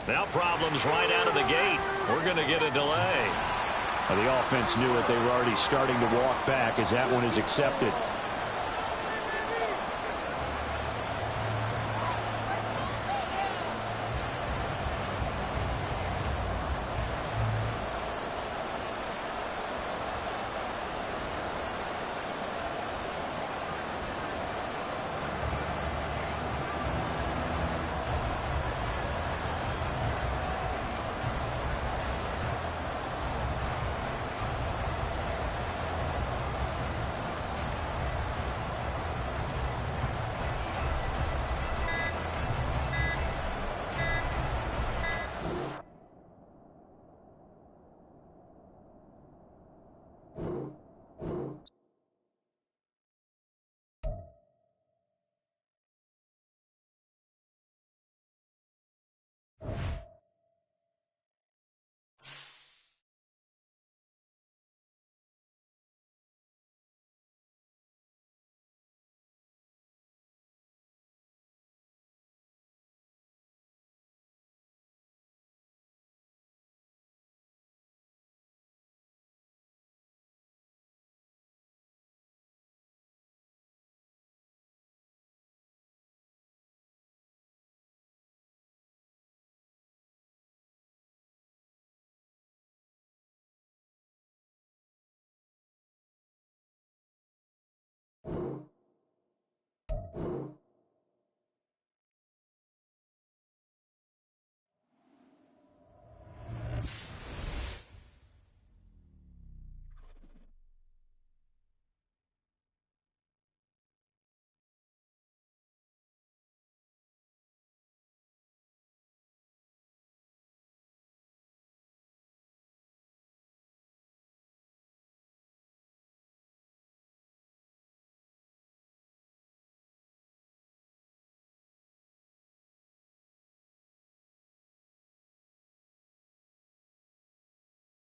Now problems right out of the gate. We're going to get a delay. The offense knew it. They were already starting to walk back as that one is accepted.